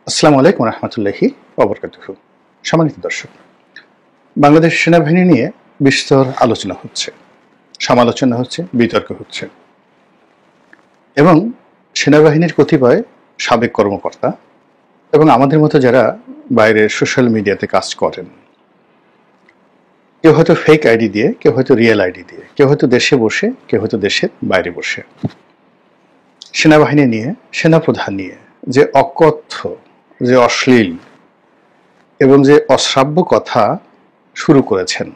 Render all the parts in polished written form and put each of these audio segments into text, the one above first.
আসসালামু আলাইকুম রহমতুল্লাহি ওবরকাতুহু। সম্মানিত দর্শক, বাংলাদেশ সেনাবাহিনী নিয়ে বিস্তর আলোচনা হচ্ছে, সমালোচনা হচ্ছে, বিতর্ক হচ্ছে এবং সেনাবাহিনীর কতিপয় সাবেক কর্মকর্তা এবং আমাদের মতো যারা বাইরে সোশ্যাল মিডিয়াতে কাজ করেন, কেউ হয়তো ফেক আইডি দিয়ে, কেউ হয়তো রিয়েল আইডি দিয়ে, কেউ হয়তো দেশে বসে, কেউ হয়তো দেশের বাইরে বসে সেনাবাহিনী নিয়ে, সেনাপ্রধান নিয়ে যে অকথ্য, যে অশ্লীল এবং যে অশ্রাব্য কথা শুরু করেছেন,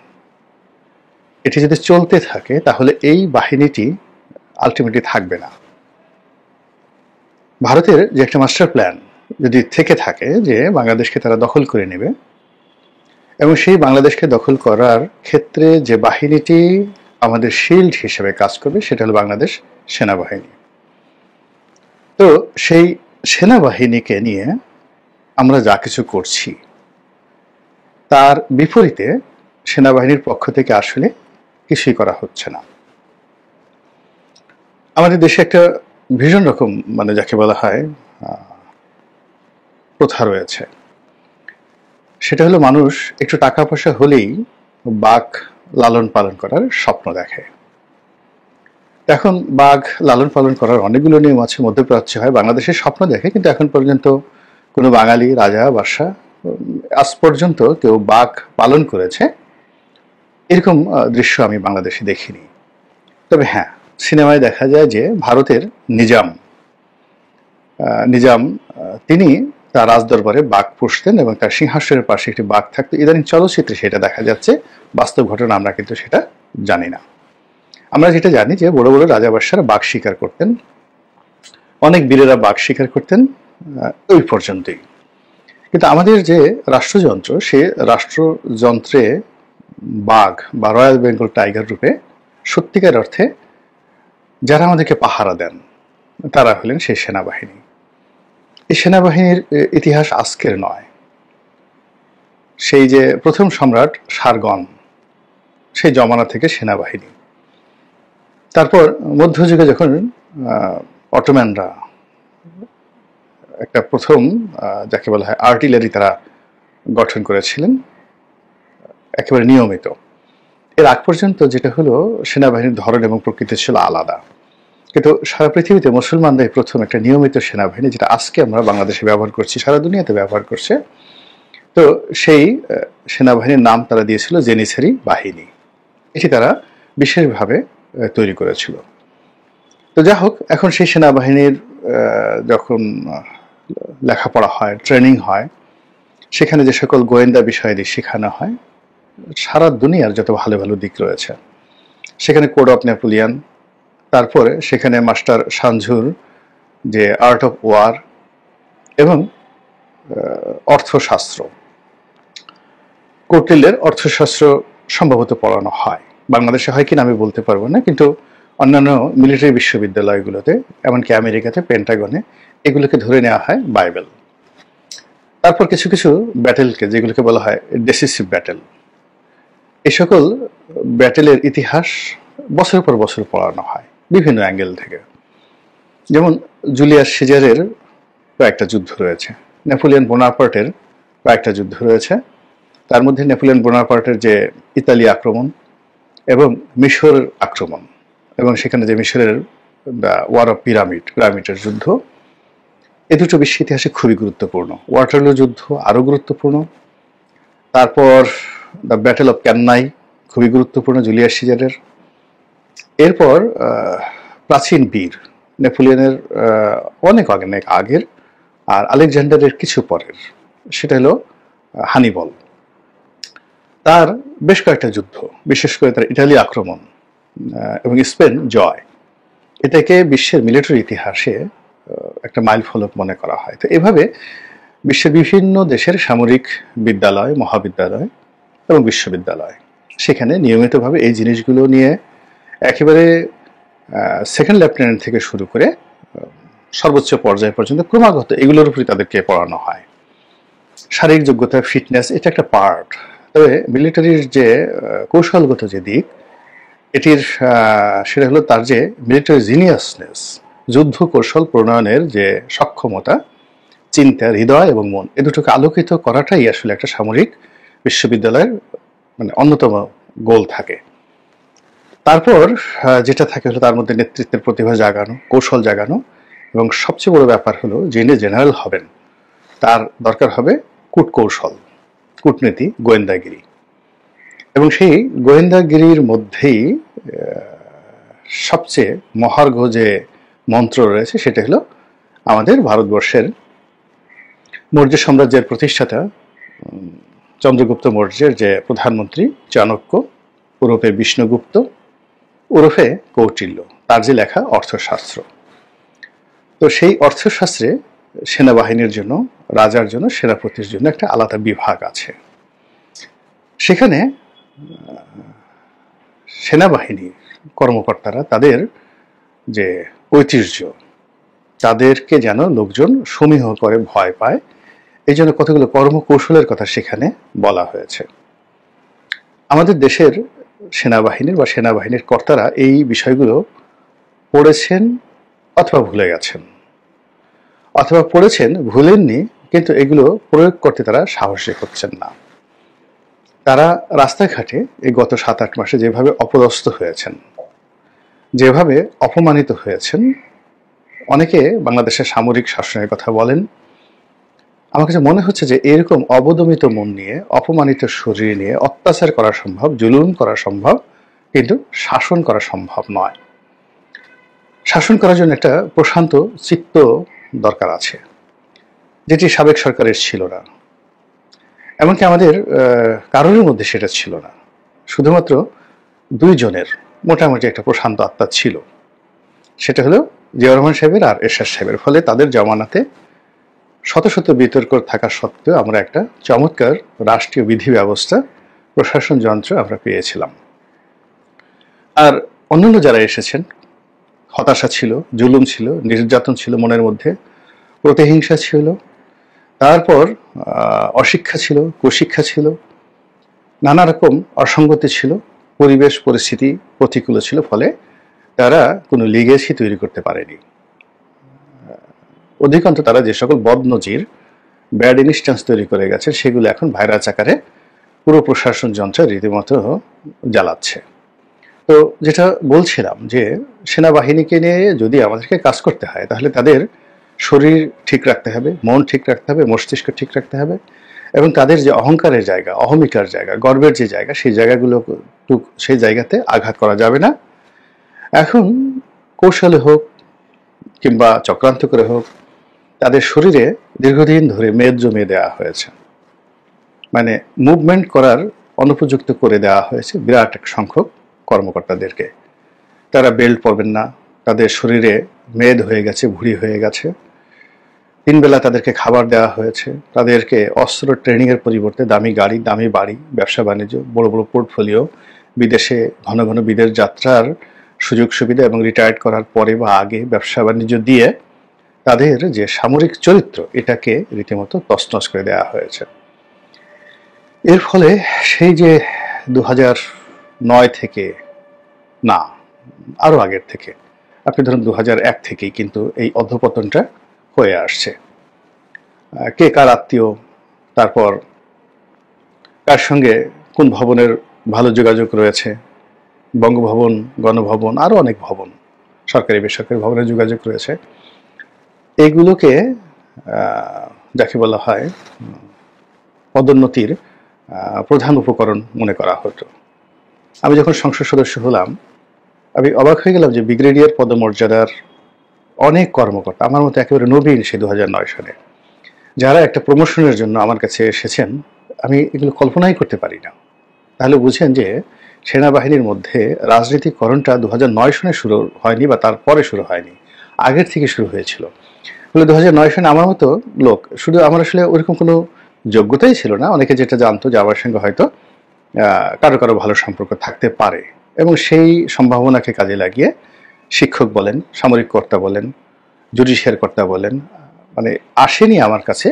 এটি যদি চলতে থাকে তাহলে এই বাহিনীটি আলটিমেটলি থাকবে না। ভারতের যে একটা মাস্টার প্ল্যান যদি থেকে থাকে যে বাংলাদেশকে তারা দখল করে নেবে এবং সেই বাংলাদেশকে দখল করার ক্ষেত্রে যে বাহিনীটি আমাদের শিল্ড হিসেবে কাজ করবে সেটা হলো বাংলাদেশ সেনাবাহিনী। তো সেই সেনাবাহিনীকে নিয়ে আমরা যা কিছু করছি তার বিপরীতে সেনাবাহিনীর পক্ষ থেকে আসলে কিছুই করা হচ্ছে না। আমাদের দেশে একটা ভীষণ রকম যাকে বলা হয় প্রথা রয়েছে, সেটা হলো মানুষ একটু টাকা পয়সা হলেই বাঘ লালন পালন করার স্বপ্ন দেখে। এখন বাঘ লালন পালন করার অনেকগুলো নিয়ম আছে, মধ্যপ্রাচ্যে হয়, বাংলাদেশের স্বপ্ন দেখে, কিন্তু এখন পর্যন্ত কোনো বাঙালি রাজা বাদশাহ আজ পর্যন্ত কেউ বাঘ পালন করেছে এরকম দৃশ্য আমি বাংলাদেশে দেখিনি। তবে হ্যাঁ, সিনেমায় দেখা যায় যে ভারতের নিজাম তিনি তার রাজদরবারে বাঘ পুষতেন এবং তার সিংহাসনের পাশে একটি বাঘ থাকতো। ইদানিং চলচ্চিত্রে সেটা দেখা যাচ্ছে, বাস্তব ঘটনা আমরা কিন্তু সেটা জানি না। আমরা যেটা জানি যে বড় বড় রাজা বাদশারা বাঘ শিকার করতেন, অনেক বীরেরা বাঘ শিকার করতেন, ওই পর্যন্তই। কিন্তু আমাদের যে রাষ্ট্রযন্ত্র, সে রাষ্ট্রযন্ত্রে বাঘ বা রয়্যাল বেঙ্গল টাইগার রূপে সত্যিকার অর্থে যারা আমাদেরকে পাহারা দেন তারা হলেন সেই সেনাবাহিনী। এই সেনাবাহিনীর ইতিহাস আজকের নয়। সেই যে প্রথম সম্রাট শারগন, সেই জমানা থেকে সেনাবাহিনী। তারপর মধ্যযুগে যখন অটোম্যানরা একটা প্রথম যাকে বলা হয় আর্টিলারি তারা গঠন করেছিলেন একেবারে নিয়মিত, এর আগ পর্যন্ত যেটা হলো সেনাবাহিনীর ধরন এবং প্রকৃতি ছিল আলাদা। কিন্তু সারা পৃথিবীতে মুসলমানরাই প্রথম একটা নিয়মিত সেনাবাহিনী, যেটা আজকে আমরা বাংলাদেশে ব্যবহার করছি, সারা দুনিয়াতে ব্যবহার করছে। তো সেই সেনাবাহিনীর নাম তারা দিয়েছিল জেনিসারি বাহিনী। এটি তারা বিশেষভাবে তৈরি করেছিল। তো যা হোক, এখন সেই সেনাবাহিনীর যখন লেখাপড়া হয়, ট্রেনিং হয়, সেখানে যে সকল গোয়েন্দা বিষয়াদি শেখানো হয়, সারা দুনিয়ার যত ভালো ভালো দিক রয়েছে সেখানে কোড অফ নেপোলিয়ান, তারপরে সেখানে মাস্টার সানঝুর যে আর্ট অফ ওয়ার এবং অর্থশাস্ত্র, কৌটিল্যের অর্থশাস্ত্র সম্ভবত পড়ানো হয়। বাংলাদেশে হয় কিনা আমি বলতে পারবো না, কিন্তু অন্যান্য মিলিটারি বিশ্ববিদ্যালয়গুলোতে, এমনকি আমেরিকাতে পেন্টাগনে, এগুলোকে ধরে নেওয়া হয় বাইবেল। তারপর কিছু কিছু ব্যাটেলকে, যেগুলোকে বলা হয় ডেসিসিভ ব্যাটেল, এই সকল ব্যাটেলের ইতিহাস বছর পর বছর পড়ানো হয় বিভিন্ন অ্যাঙ্গেল থেকে। যেমন জুলিয়াস সিজারের কয়েকটা যুদ্ধ রয়েছে, নেপোলিয়ন বোনাপার্টের কয়েকটা যুদ্ধ রয়েছে। তার মধ্যে নেপোলিয়ন বোনাপার্টের যে ইতালি আক্রমণ এবং মিশর আক্রমণ, এবং সেখানে যে মিশরের ওয়ার অফ পিরামিডের যুদ্ধ, এ দুটো বিশ্ব ইতিহাসে খুবই গুরুত্বপূর্ণ। ওয়াটারলু যুদ্ধ আরও গুরুত্বপূর্ণ। তারপর দ্য ব্যাটেল অফ ক্যান্নাই খুবই গুরুত্বপূর্ণ জুলিয়াস সিজারের। এরপর প্রাচীন বীর নেপোলিয়নের অনেক আগের আর আলেকজান্ডারের কিছু পরের, সেটা হলো হানিবল। তার বেশ কয়েকটা যুদ্ধ, বিশেষ করে তার ইটালি আক্রমণ এবং স্পেন জয়, এটাকে বিশ্বের মিলিটারি ইতিহাসে একটা মাইল ফলক মনে করা হয়। তো এভাবে বিশ্বের বিভিন্ন দেশের সামরিক বিদ্যালয়, মহাবিদ্যালয় এবং বিশ্ববিদ্যালয়, সেখানে নিয়মিতভাবে এই জিনিসগুলো নিয়ে একেবারে সেকেন্ড লেফটেন্যান্ট থেকে শুরু করে সর্বোচ্চ পর্যায় পর্যন্ত ক্রমাগত এগুলোর উপরই তাদেরকে পড়ানো হয়। শারীরিক যোগ্যতা, ফিটনেস, এটা একটা পার্ট। তবে মিলিটারির যে কৌশলগত যে দিক, এটির সেটা হলো তার যে মিলিটারি জিনিয়াসনেস, যুদ্ধ কৌশল প্রণয়নের যে সক্ষমতা, চিন্তা, হৃদয় এবং মন, এ দুটোকে আলোকিত করাটাই আসলে একটা সামরিক বিশ্ববিদ্যালয়ের মানে অন্যতম গোল থাকে। তারপর যেটা থাকে হলো তার মধ্যে নেতৃত্বের প্রতিভা জাগানো, কৌশল জাগানো, এবং সবচেয়ে বড় ব্যাপার হলো যিনি জেনারেল হবেন তার দরকার হবে কূটকৌশল, কূটনীতি, গোয়েন্দাগিরি। এবং সেই গোয়েন্দাগিরির মধ্যেই সবচেয়ে মহার্ঘ যে মন্ত্র রয়েছে সেটা হলো আমাদের ভারতবর্ষের মৌর্য সাম্রাজ্যের প্রতিষ্ঠাতা চন্দ্রগুপ্ত মৌর্যের যে প্রধানমন্ত্রী চাণক্য ওরফে বিষ্ণুগুপ্ত ওরফে কৌটিল্য, তার যে লেখা অর্থশাস্ত্র। তো সেই অর্থশাস্ত্রে সেনাবাহিনীর জন্য, রাজার জন্য, সেনাপতির জন্য একটা আলাদা বিভাগ আছে। সেখানে সেনাবাহিনীর কর্মকর্তারা তাদের যে ঐতিহ্য, তাদেরকে যেন লোকজন সমীহ করে, ভয় পায়, এই জন্য কতগুলো কর্মকৌশলের কথা সেখানে বলা হয়েছে। আমাদের দেশের সেনাবাহিনীর বা সেনাবাহিনীর কর্তারা এই বিষয়গুলো পড়েছেন অথবা ভুলে গেছেন, অথবা পড়েছেন ভুলেননি, কিন্তু এগুলো প্রয়োগ করতে তারা সাহসী হচ্ছেন না। তারা রাস্তাঘাটে এই গত 7-8 মাসে যেভাবে অপদস্থ হয়েছেন, যেভাবে অপমানিত হয়েছেন, অনেকে বাংলাদেশের সামরিক শাসনের কথা বলেন। আমার কাছে মনে হচ্ছে যে এরকম অবদমিত মন নিয়ে, অপমানিত শরীর নিয়ে অত্যাচার করা সম্ভব, জুলুম করা সম্ভব, কিন্তু শাসন করা সম্ভব নয়। শাসন করার জন্য একটা প্রশান্ত চিত্ত দরকার আছে, যেটি সাবেক সরকারের ছিল না। এমনকি আমাদের কারোর মধ্যে সেটা ছিল না। শুধুমাত্র 2 জনের মোটামুটি একটা প্রশান্ত আত্মা ছিল, সেটা হলো জিয়াউর রহমান সাহেবের আর এরশাদ সাহেবের। ফলে তাদের জমানাতে শত শত বিতর্ক থাকা সত্ত্বেও আমরা একটা চমৎকার রাষ্ট্রীয় বিধি ব্যবস্থা, প্রশাসন যন্ত্র আমরা পেয়েছিলাম। আর অন্যান্য যারা এসেছেন, হতাশা ছিল, জুলুম ছিল, নির্যাতন ছিল মনের মধ্যে, প্রতিহিংসা ছিল, তারপর অশিক্ষা ছিল, কুশিক্ষা ছিল, নানা রকম অসঙ্গতি ছিল, পরিবেশ পরিস্থিতি প্রতিকূল ছিল। ফলে তারা কোনো লিগেসি তৈরি করতে পারেনি। অধিকাংশ তারা যে সকল বদনজির, ব্যাড ইনস্ট্যান্স তৈরি করে গেছে, সেগুলো এখন ভাইরাস আকারে পুরো প্রশাসন যন্ত্র রীতিমতো জ্বালাচ্ছে। তো যেটা বলছিলাম যে সেনাবাহিনীকে নিয়ে যদি আমাদেরকে কাজ করতে হয়, তাহলে তাদের শরীর ঠিক রাখতে হবে, মন ঠিক রাখতে হবে, মস্তিষ্ক ঠিক রাখতে হবে, এবং তাদের যে অহংকারের জায়গা, অহমিকার জায়গা, গর্বের যে জায়গা, সেই জায়গাগুলো সেই জায়গাতে আঘাত করা যাবে না। এখন কৌশলে হোক কিংবা চক্রান্ত করে হোক, তাদের শরীরে দীর্ঘদিন ধরে মেদ জমিয়ে দেওয়া হয়েছে, মানে মুভমেন্ট করার অনুপযুক্ত করে দেওয়া হয়েছে বিরাট এক সংখ্যক কর্মকর্তাদেরকে। তারা বেল্ট পরবেন না, তাদের শরীরে মেদ হয়ে গেছে, ভুঁড়ি হয়ে গেছে। 3 বেলা তাদেরকে খাবার দেওয়া হয়েছে, তাদেরকে অস্ত্র ট্রেনিংয়ের পরিবর্তে দামি গাড়ি, দামি বাড়ি, ব্যবসা বাণিজ্য, বড় বড় পোর্টফোলিও, বিদেশে ঘন ঘন বিদেশ যাত্রার সুযোগ সুবিধা, এবং রিটায়ার্ড করার পরে বা আগে ব্যবসা বাণিজ্য দিয়ে তাদের যে সামরিক চরিত্র, এটাকে রীতিমতো তছনছ করে দেওয়া হয়েছে। এর ফলে সেই যে 2009 থেকে, না আরো আগের থেকে, আপনি ধরুন 2001 থেকেই কিন্তু এই অধঃপতনটা হয়ে আসছে। কে কার আত্মীয়, তারপর কার সঙ্গে কোন ভবনের ভালো যোগাযোগ রয়েছে, বঙ্গভবন, গণভবন, আরো অনেক ভবন, সরকারি বেসরকারি ভবনের যোগাযোগ রয়েছে। এগুলোকে যাকে বলা হয় পদোন্নতির প্রধান উপকরণ মনে করা হতো। আমি যখন সংসদ সদস্য হলাম, আমি অবাক হয়ে গেলাম যে ব্রিগেডিয়ার পদমর্যাদার অনেক কর্মকর্তা, আমার মতো একেবারে নবীন সে 2009 সালে, যারা একটা প্রমোশনের জন্য আমার কাছে এসেছেন, আমি এগুলো কল্পনাই করতে পারি না। তাহলে বুঝেন যে সেনাবাহিনীর মধ্যে রাজনীতিকরণটা 2009 সনে শুরু হয়নি, বা তারপরে শুরু হয়নি, আগের থেকে শুরু হয়েছিল। বলে 2009 সনে আমার মতো লোক, শুধু আমার আসলে ওইরকম কোনো যোগ্যতাই ছিল না, অনেকে যেটা জানতো যে আমার সঙ্গে হয়তো কারো কারো ভালো সম্পর্ক থাকতে পারে, এবং সেই সম্ভাবনাকে কাজে লাগিয়ে শিক্ষক বলেন, সামরিক কর্তা বলেন, জুডিশিয়াল কর্তা বলেন, মানে আসেনি আমার কাছে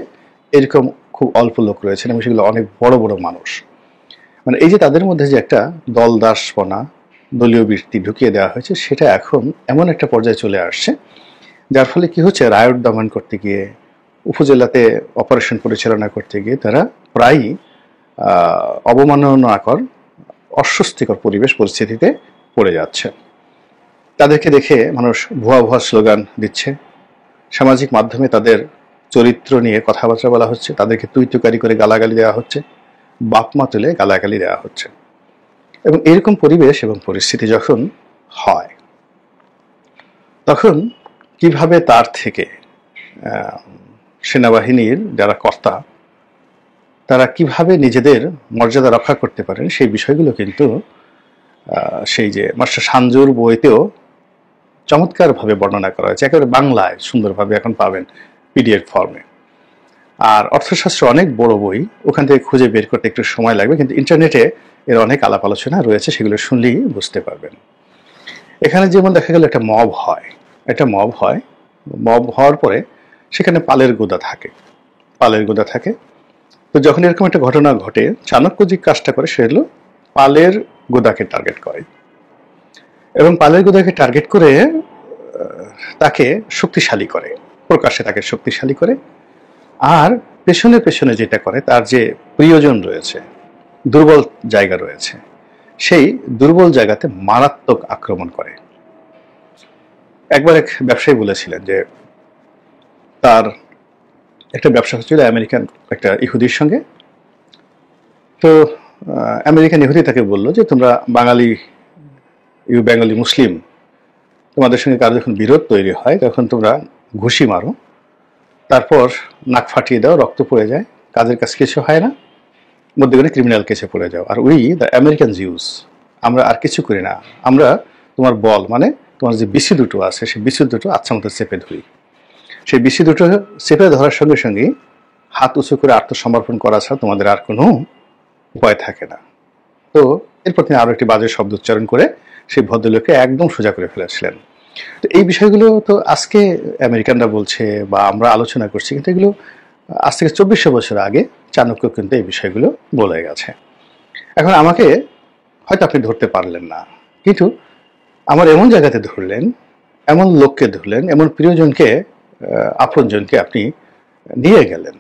এরকম খুব অল্প লোক রয়েছেন, এবং সেগুলো অনেক বড় বড় মানুষ। মানে এই যে তাদের মধ্যে যে একটা দলদাসপনা, দলীয় বৃত্তি ঢুকিয়ে দেওয়া হয়েছে, সেটা এখন এমন একটা পর্যায়ে চলে আসছে, যার ফলে কি হচ্ছে, রায়ট দমন করতে গিয়ে, উপজেলাতে অপারেশন পরিচালনা করতে গিয়ে তারা প্রায়ই অবমাননাকর অস্বস্তিকর পরিবেশ পরিস্থিতিতে পড়ে যাচ্ছে। তাদেরকে দেখে মানুষ ভুয়া ভুয়া স্লোগান দিচ্ছে, সামাজিক মাধ্যমে তাদের চরিত্র নিয়ে কথাবার্তা বলা হচ্ছে, তাদেরকে তুই তুকারি করে গালাগালি দেওয়া হচ্ছে, বাপমা তুলে গালাগালি দেওয়া হচ্ছে। এবং এরকম পরিবেশ এবং পরিস্থিতি যখন হয়, তখন কিভাবে তার থেকে সেনাবাহিনীর যারা কর্তা তারা কিভাবে নিজেদের মর্যাদা রক্ষা করতে পারেন সেই বিষয়গুলো কিন্তু সেই যে মাস্টার সাঞ্জুর বইতেও চমৎকারভাবে বর্ণনা করা হয়েছে, একেবারে বাংলায় সুন্দরভাবে এখন পাবেন পিডিএফ ফর্মে। আর অর্থশাস্ত্র অনেক বড় বই, ওখান থেকে খুঁজে বের করতে একটু সময় লাগবে, কিন্তু ইন্টারনেটে এর অনেক আলাপ আলোচনা রয়েছে, সেগুলো শুনলেই বুঝতে পারবেন। এখানে যেমন দেখা গেল একটা মব হয়, মব হওয়ার পরে সেখানে পালের গোদা থাকে। তো যখন এরকম একটা ঘটনা ঘটে, চাণক্য যে কাজটা করে সে হলো পালের গোদাকে টার্গেট করে, এবং পালের গোদাকে টার্গেট করে তাকে শক্তিশালী করে, প্রকাশ্যে তাকে শক্তিশালী করে। আর পেছনে পেছনে যেটা করে, তার যে প্রিয়জন রয়েছে, দুর্বল জায়গা রয়েছে, সেই দুর্বল জায়গাতে মারাত্মক আক্রমণ করে। একবার এক ব্যবসায়ী বলেছিলেন যে তার একটা ব্যবসা হচ্ছিল আমেরিকান একটা ইহুদির সঙ্গে। তো আমেরিকান ইহুদি তাকে বললো যে তোমরা বেঙ্গলি মুসলিম, তোমাদের সঙ্গে কারো যখন বিরোধ তৈরি হয় তখন তোমরা ঘুষি মারো, তারপর নাক ফাটিয়ে দাও, রক্ত পড়ে যায়, কাজের কাজ কিছু হয় না, মধ্যখানে ক্রিমিনাল কেসে পড়ে যাও। আর দ্য আমেরিকান জিউস, আমরা আর কিছু করি না, আমরা তোমার বল মানে তোমার যে বিসি দুটো আছে সেই বিসি দুটো আচ্ছা মতো চেপে ধরি। সেই বিসি দুটো চেপে ধরার সঙ্গে সঙ্গে হাত উঁচু করে আত্মসমর্পণ করা ছাড়া তোমাদের আর কোনো উপায় থাকে না। তো এরপর তিনি আরো একটি বাজে শব্দ উচ্চারণ করে সেই ভদ্রলোককে একদম সোজা করে ফেলেছিলেন। তো এই বিষয়গুলো তো আজকে আমেরিকানরা বলছে বা আমরা আলোচনা করছি, কিন্তু এগুলো আজ থেকে 2400 বছর আগে চাণক্য কিন্তু এই বিষয়গুলো বলে গেছে। এখন আমাকে হয়তো আপনি ধরতে পারলেন না, কিন্তু আমার এমন জায়গাতে ধরলেন, এমন লোককে ধরলেন, এমন প্রিয়জনকে, আপনজনকে আপনি নিয়ে গেলেন,